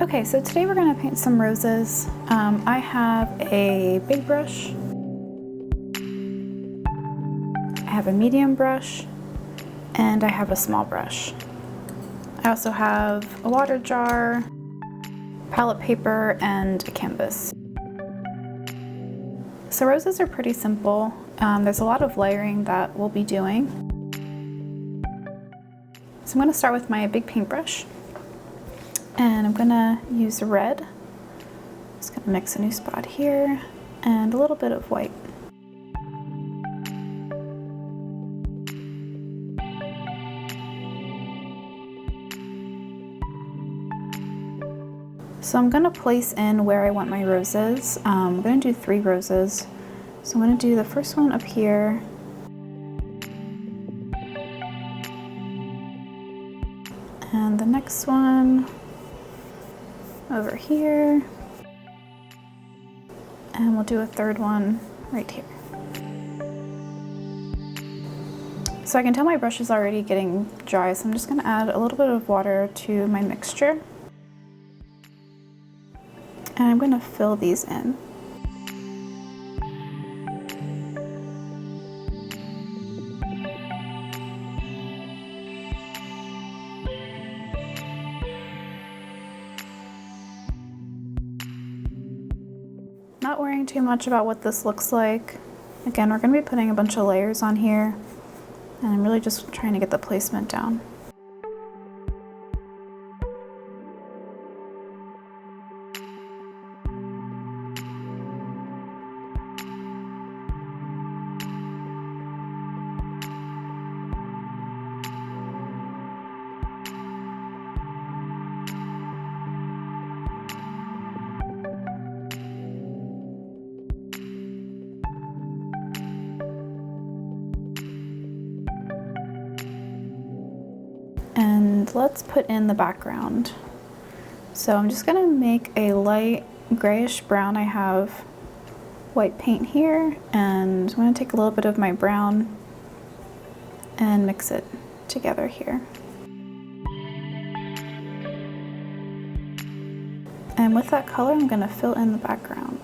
Okay, so today we're going to paint some roses. I have a big brush, I have a medium brush, and I have a small brush. I also have a water jar, palette paper, and a canvas. So roses are pretty simple. There's a lot of layering that we'll be doing. So I'm going to start with my big paintbrush. And I'm gonna use red. Just gonna mix a new spot here and a little bit of white. So I'm gonna place in where I want my roses. I'm gonna do 3 roses. So I'm gonna do the first one up here. And the next one over here, and we'll do a third one right here. So I can tell my brush is already getting dry, so I'm just going to add a little bit of water to my mixture, and I'm going to fill these in. Not worrying too much about what this looks like. Again, we're going to be putting a bunch of layers on here, and I'm really just trying to get the placement down. And let's put in the background. So I'm just gonna make a light grayish brown. I have white paint here, and I'm gonna take a little bit of my brown and mix it together here. And with that color, I'm gonna fill in the background.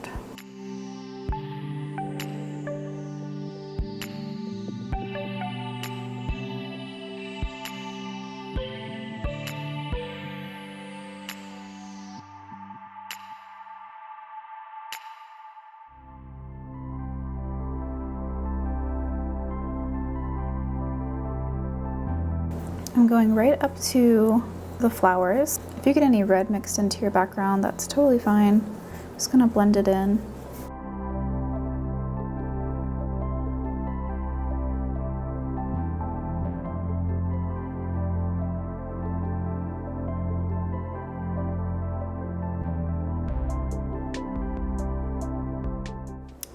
I'm going right up to the flowers. If you get any red mixed into your background, that's totally fine. I'm just gonna blend it in.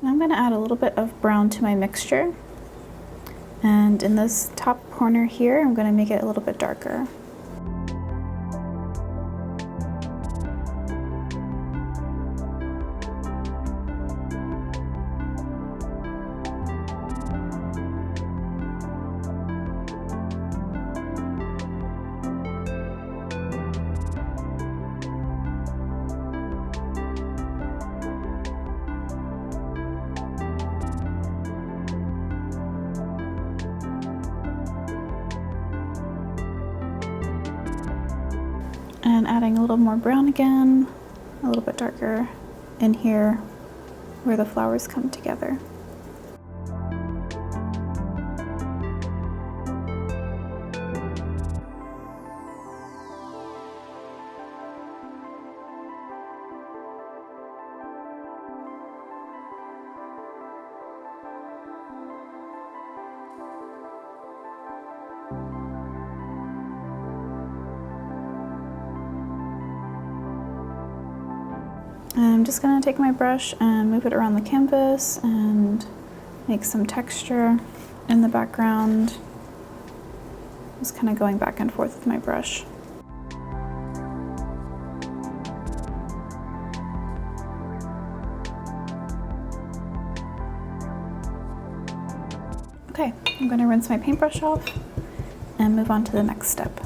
And I'm gonna add a little bit of brown to my mixture. And in this top corner here, I'm going to make it a little bit darker. And adding a little more brown again, a little bit darker in here where the flowers come together. I'm just going to take my brush and move it around the canvas and make some texture in the background. Just kind of going back and forth with my brush. Okay, I'm going to rinse my paintbrush off and move on to the next step.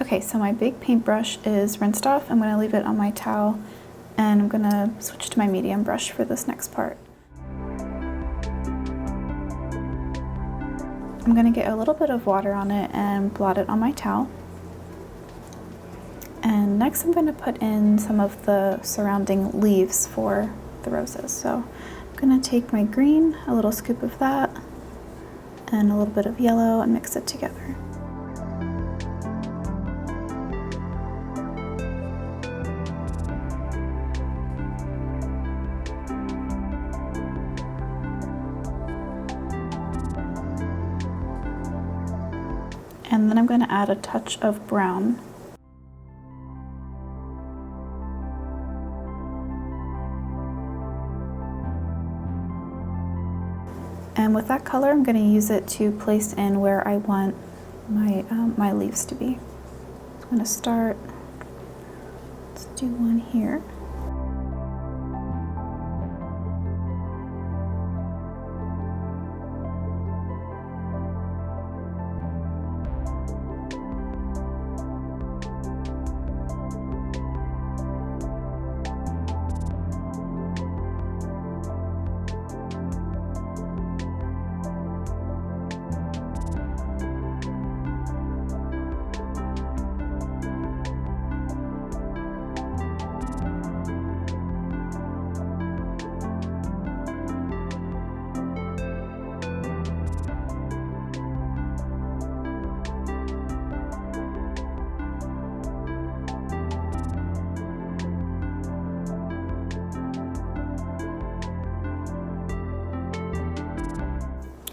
Okay, so my big paintbrush is rinsed off. I'm going to leave it on my towel, and I'm going to switch to my medium brush for this next part. I'm going to get a little bit of water on it and blot it on my towel. And next I'm going to put in some of the surrounding leaves for the roses. So I'm going to take my green, a little scoop of that, and a little bit of yellow, and mix it together. And then I'm going to add a touch of brown. And with that color, I'm going to use it to place in where I want my leaves to be. I'm going to start, let's do one here.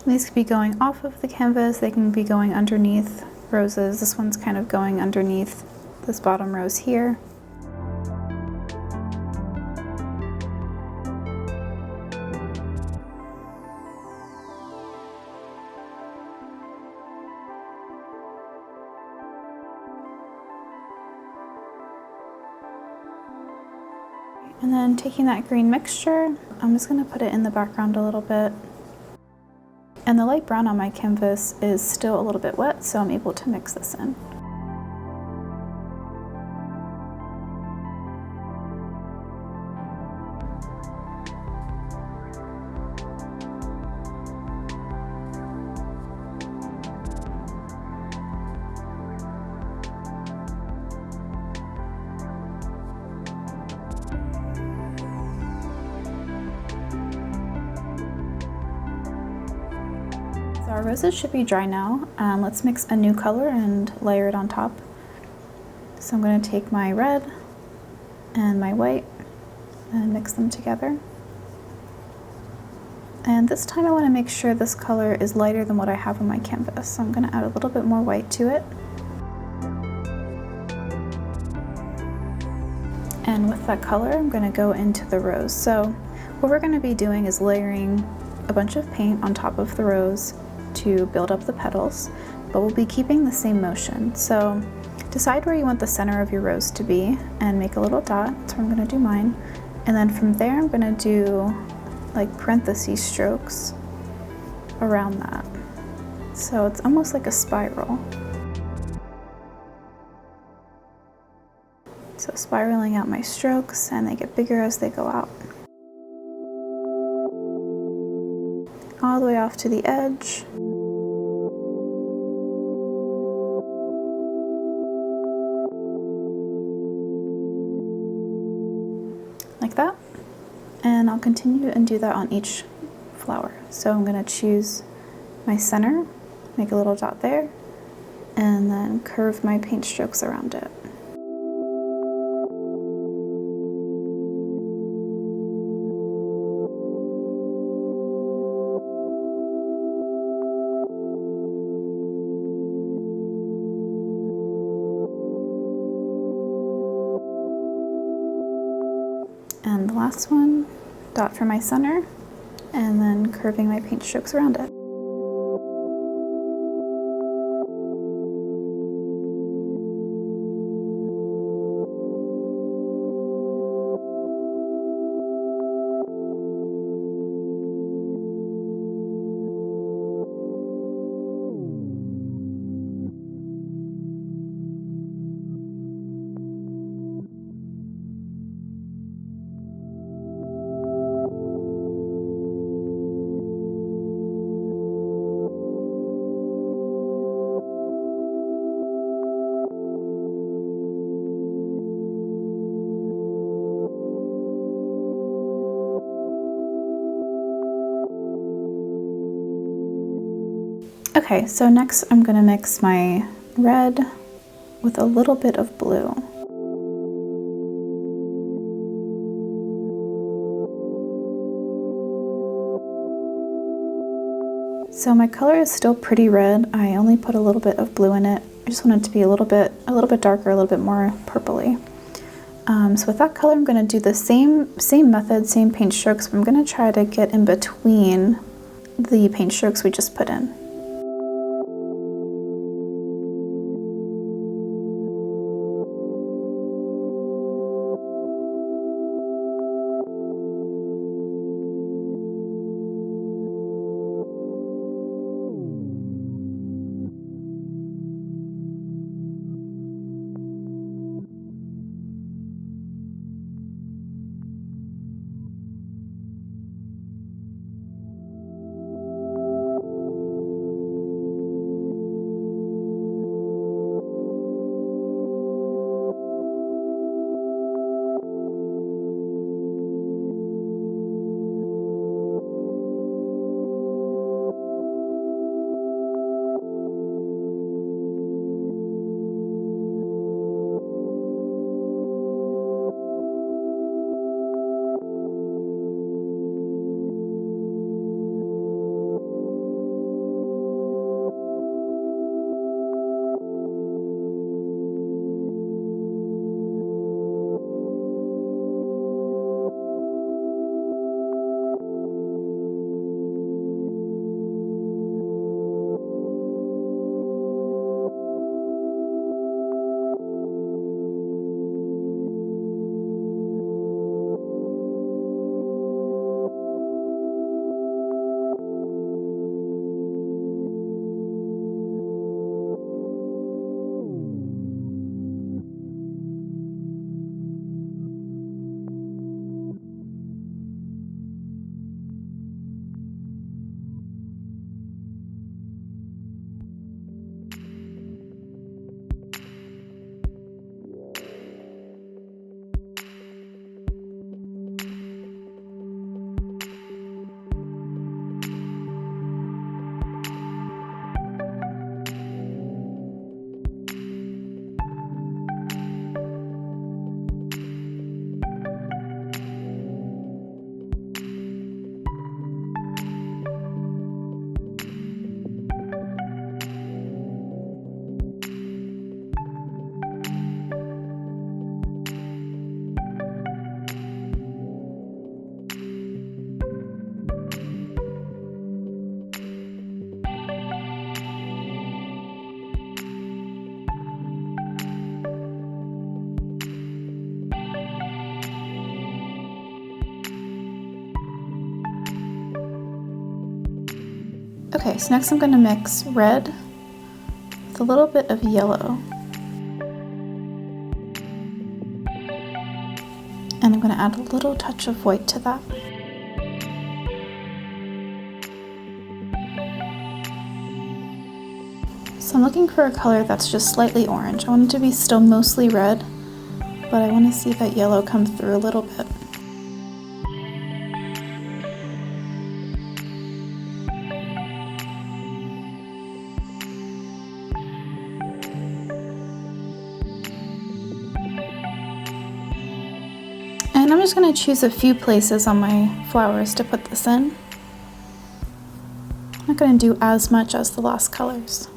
These could be going off of the canvas, they can be going underneath roses. This one's kind of going underneath this bottom rose here. And then taking that green mixture, I'm just going to put it in the background a little bit. And the light brown on my canvas is still a little bit wet, so I'm able to mix this in. Our roses should be dry now. Let's mix a new color and layer it on top. So I'm going to take my red and my white and mix them together. And this time I want to make sure this color is lighter than what I have on my canvas. So I'm going to add a little bit more white to it. And with that color, I'm going to go into the rose. So what we're going to be doing is layering a bunch of paint on top of the rose to build up the petals, but we'll be keeping the same motion. So decide where you want the center of your rose to be and make a little dot. That's where I'm going to do mine. And then from there I'm going to do like parenthesis strokes around that. So it's almost like a spiral. So spiraling out my strokes, and they get bigger as they go out. All the way off to the edge. Like that. And I'll continue and do that on each flower. So I'm going to choose my center, make a little dot there, and then curve my paint strokes around it. And the last one, dot for my center, and then curving my paint strokes around it. Okay, so next I'm gonna mix my red with a little bit of blue. So my color is still pretty red. I only put a little bit of blue in it. I just want it to be a little bit darker, a little bit more purpley. So with that color, I'm going to do the same method, same paint strokes, but I'm going to try to get in between the paint strokes we just put in. Okay, so next I'm going to mix red with a little bit of yellow. And I'm going to add a little touch of white to that. So I'm looking for a color that's just slightly orange. I want it to be still mostly red, but I want to see that yellow come through a little bit. And I'm just going to choose a few places on my flowers to put this in. I'm not going to do as much as the last colors.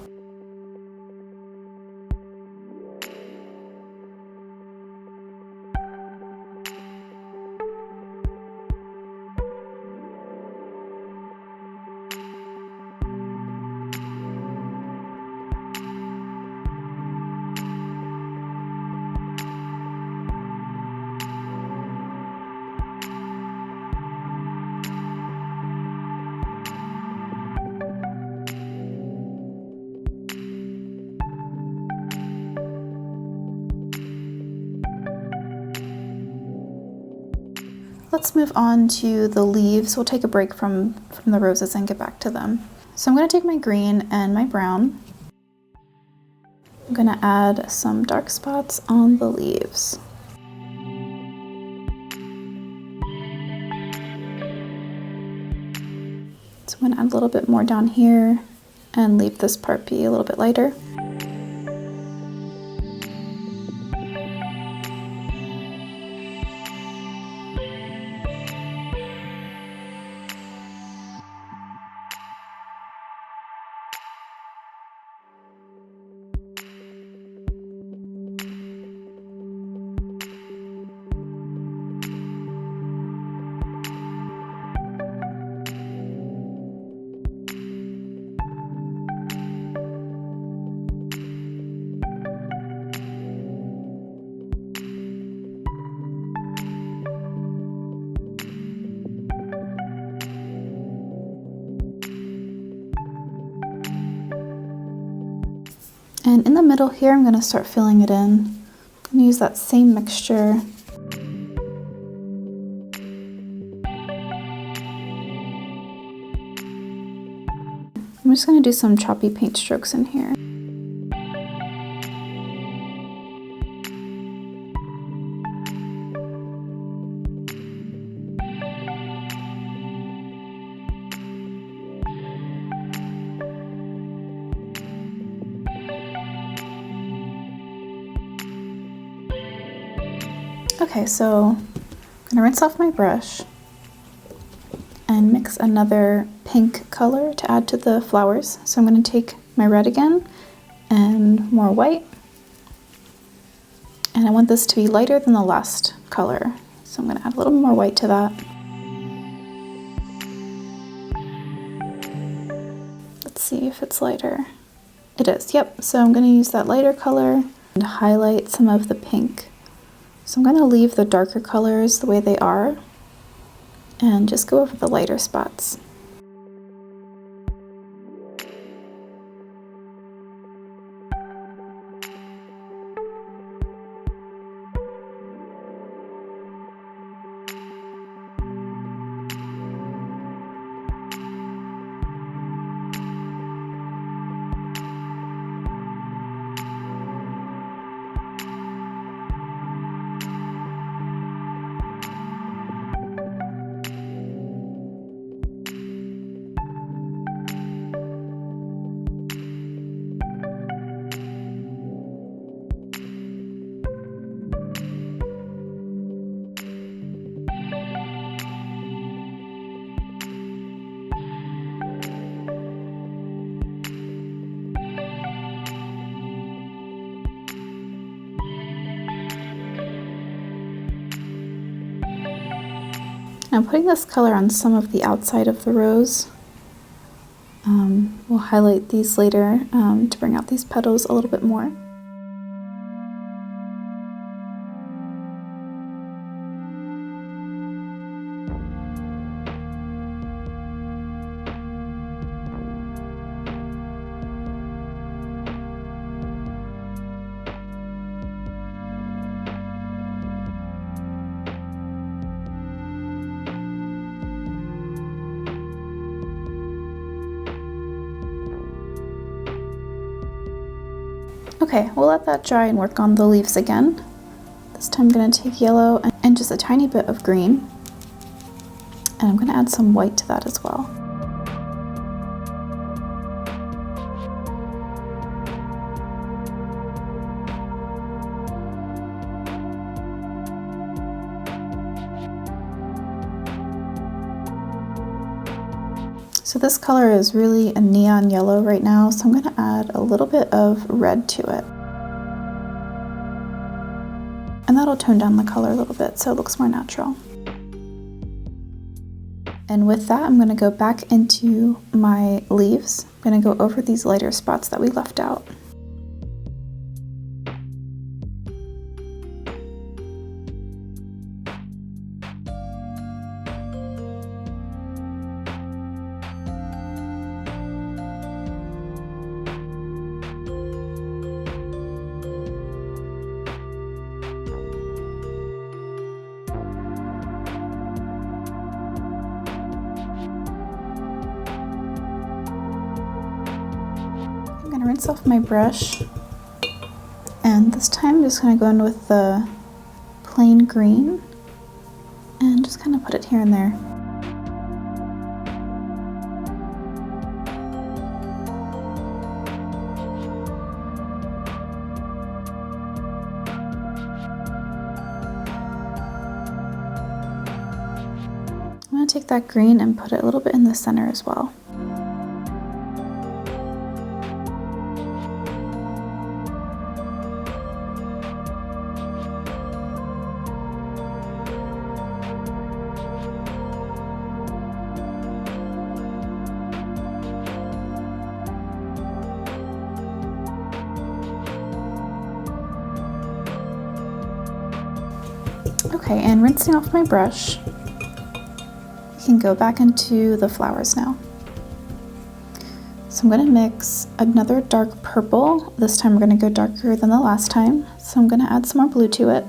Let's move on to the leaves. We'll take a break from the roses and get back to them. So I'm going to take my green and my brown. I'm going to add some dark spots on the leaves. So I'm going to add a little bit more down here and leave this part be a little bit lighter. And in the middle here, I'm going to start filling it in. I'm going to use that same mixture. I'm just going to do some choppy paint strokes in here. Okay, so I'm gonna rinse off my brush and mix another pink color to add to the flowers. So I'm gonna take my red again and more white. And I want this to be lighter than the last color. So I'm gonna add a little more white to that. Let's see if it's lighter. It is, yep. So I'm gonna use that lighter color and highlight some of the pink. So I'm going to leave the darker colors the way they are and just go over the lighter spots. I'm putting this color on some of the outside of the rose. We'll highlight these later to bring out these petals a little bit more. Okay, we'll let that dry and work on the leaves again. This time I'm going to take yellow and just a tiny bit of green. And I'm going to add some white to that as well. So this color is really a neon yellow right now, so I'm going to add a little bit of red to it. And that'll tone down the color a little bit so it looks more natural. And with that, I'm going to go back into my leaves. I'm going to go over these lighter spots that we left out. I'm going to rinse off my brush, and this time I'm just going to go in with the plain green and just kind of put it here and there. want to take that green and put it a little bit in the center as well. Okay, and rinsing off my brush, we can go back into the flowers now. So I'm going to mix another dark purple. This time we're going to go darker than the last time. So I'm going to add some more blue to it.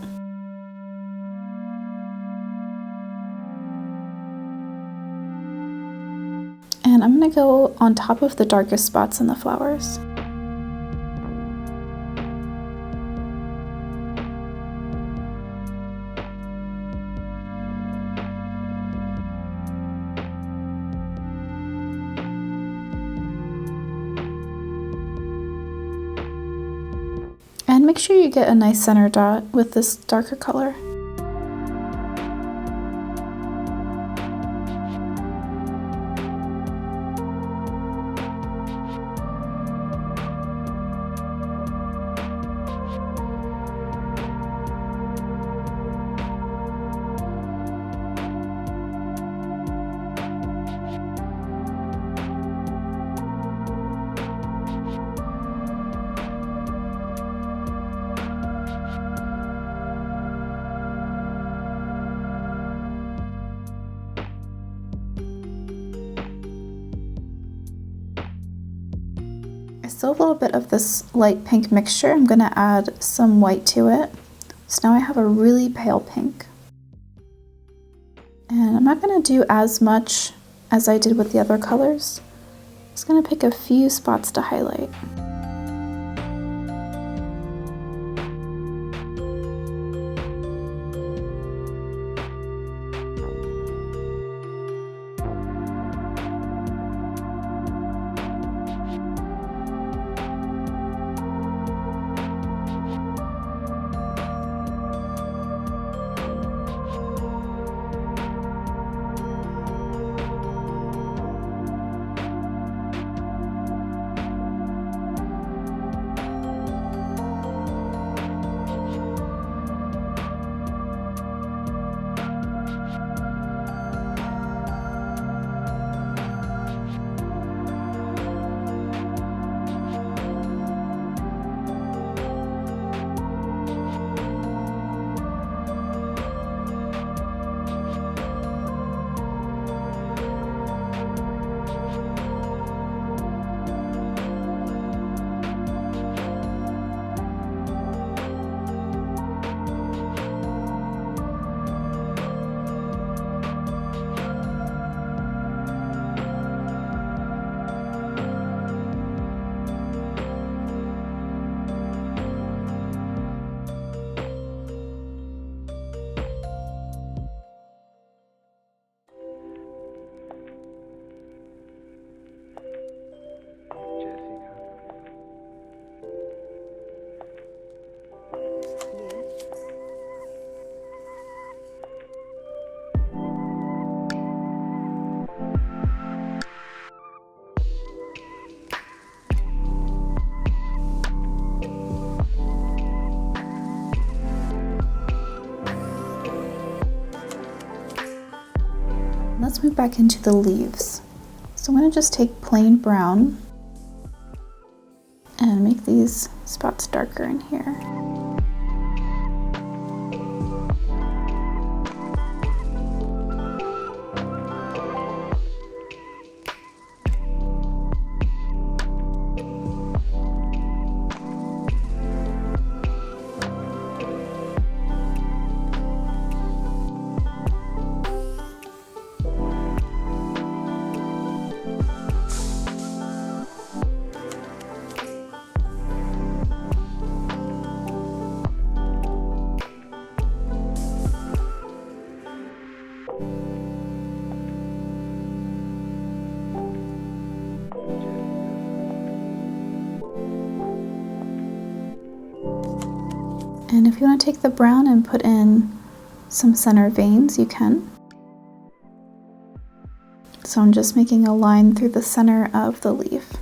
And I'm going to go on top of the darkest spots in the flowers. And make sure you get a nice center dot with this darker color. I still have a little bit of this light pink mixture. I'm going to add some white to it. So now I have a really pale pink. And I'm not going to do as much as I did with the other colors. I'm just going to pick a few spots to highlight. Let's move back into the leaves. So I'm going to just take plain brown and make these spots darker in here. And if you want to take the brown and put in some center veins, you can. So I'm just making a line through the center of the leaf.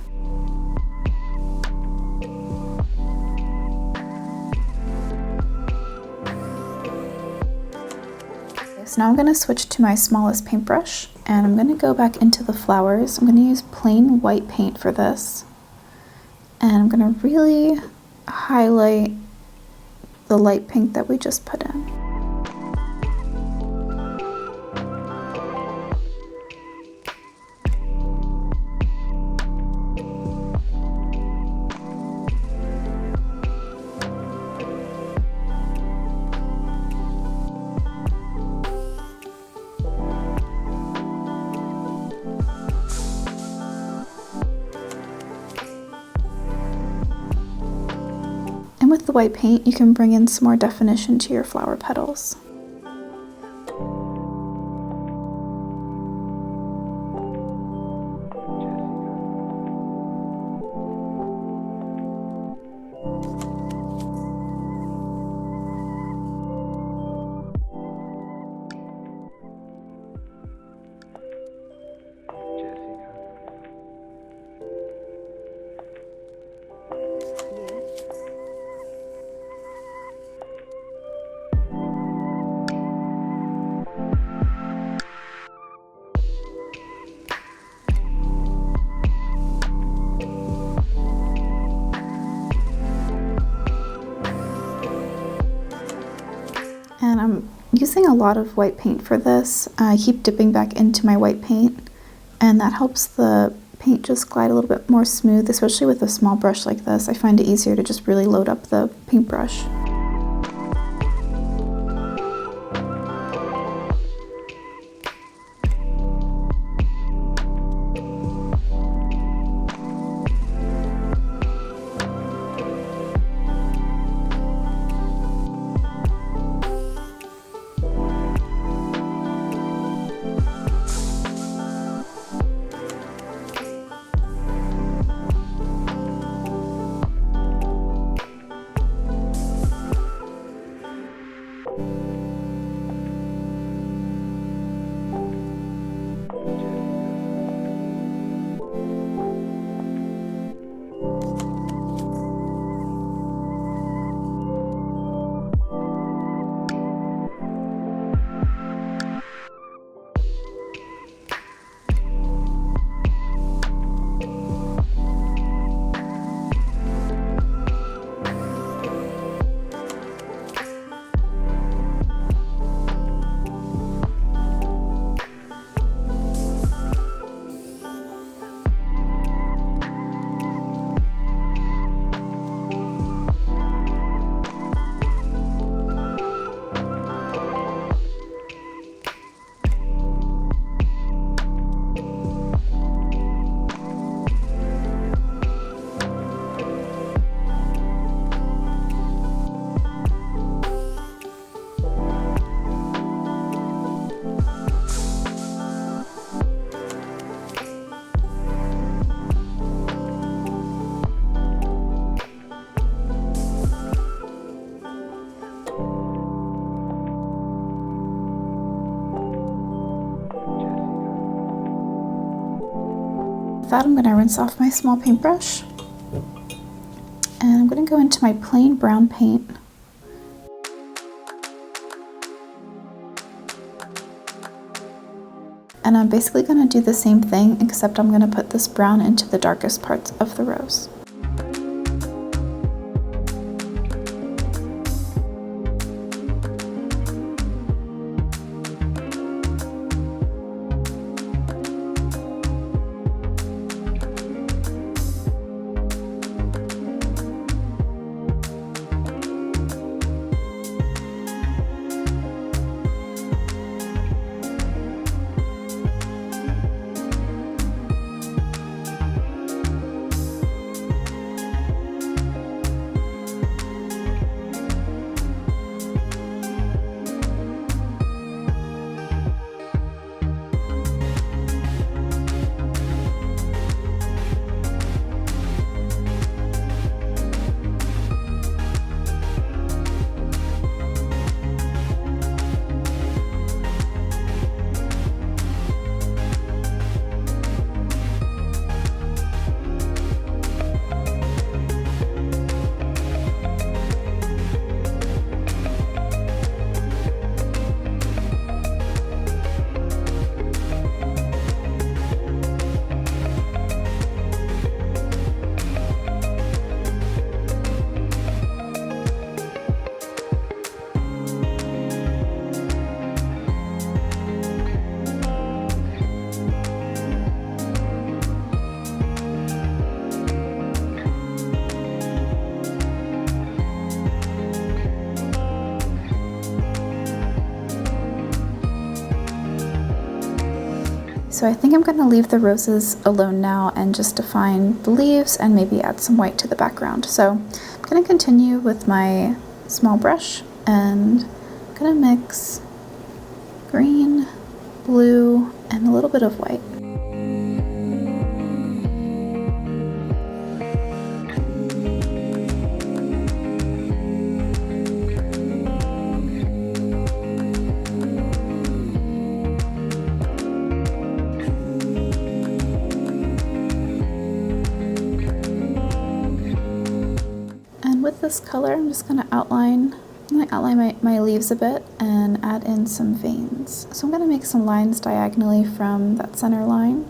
So now I'm going to switch to my smallest paintbrush, and I'm going to go back into the flowers. I'm going to use plain white paint for this, and I'm going to really highlight the light pink that we just put in. And with the white paint, you can bring in some more definition to your flower petals. And I'm using a lot of white paint for this. I keep dipping back into my white paint, and that helps the paint just glide a little bit more smooth, especially with a small brush like this. I find it easier to just really load up the paintbrush. With that, I'm going to rinse off my small paintbrush, and I'm going to go into my plain brown paint. And I'm basically going to do the same thing, except I'm going to put this brown into the darkest parts of the rose. So I think I'm going to leave the roses alone now and just define the leaves and maybe add some white to the background. So I'm going to continue with my small brush and I'm going to mix green, blue, and a little bit of white. With this color, I'm just going to outline my leaves a bit and add in some veins. So I'm going to make some lines diagonally from that center line.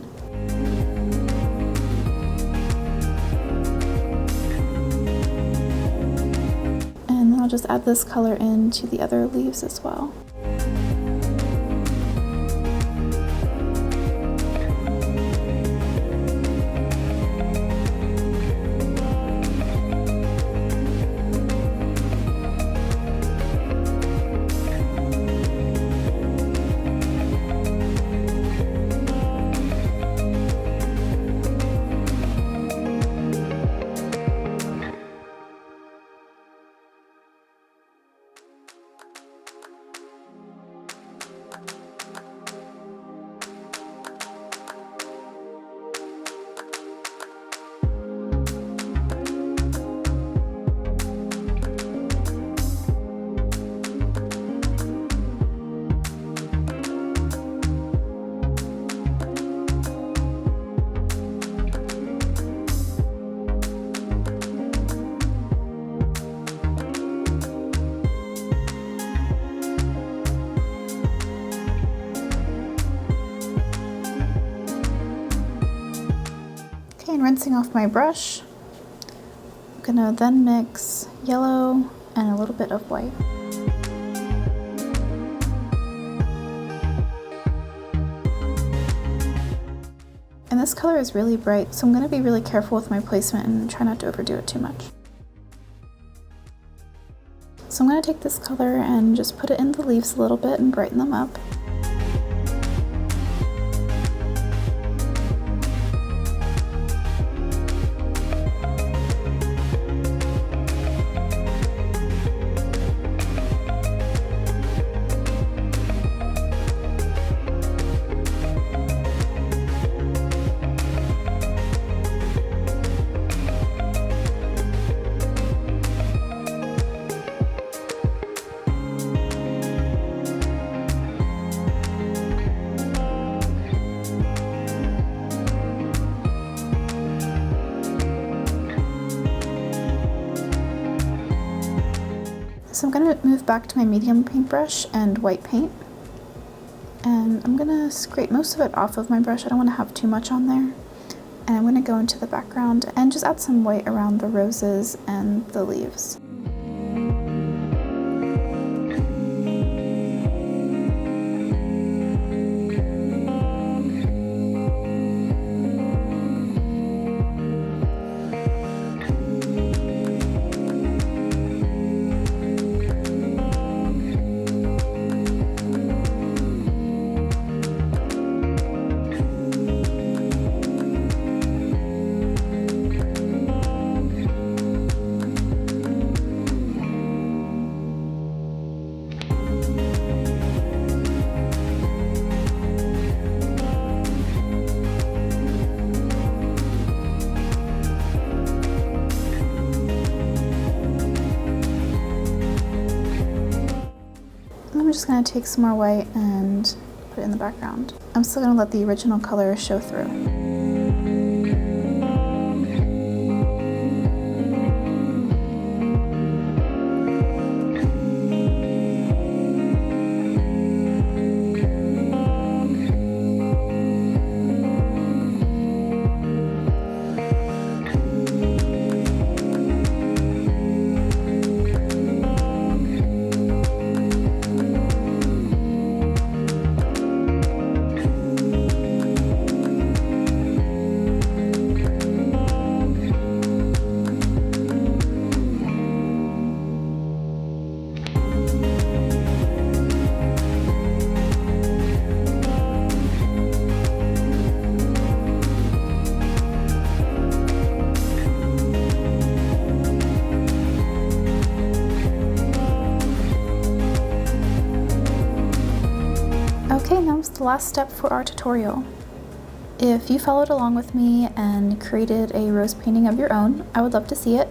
And then I'll just add this color into the other leaves as well. And rinsing off my brush, I'm gonna then mix yellow and a little bit of white. And this color is really bright, so I'm gonna be really careful with my placement and try not to overdo it too much. So I'm gonna take this color and just put it in the leaves a little bit and brighten them up. So I'm going to move back to my medium paintbrush and white paint. And I'm going to scrape most of it off of my brush. I don't want to have too much on there. And I'm going to go into the background and just add some white around the roses and the leaves. I'm just going to take some more white and put it in the background. I'm still going to let the original color show through. Okay, now is the last step for our tutorial. If you followed along with me and created a rose painting of your own, I would love to see it.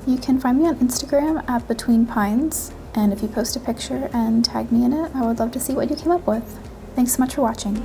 You can find me on Instagram at Between Pines, and if you post a picture and tag me in it, I would love to see what you came up with. Thanks so much for watching.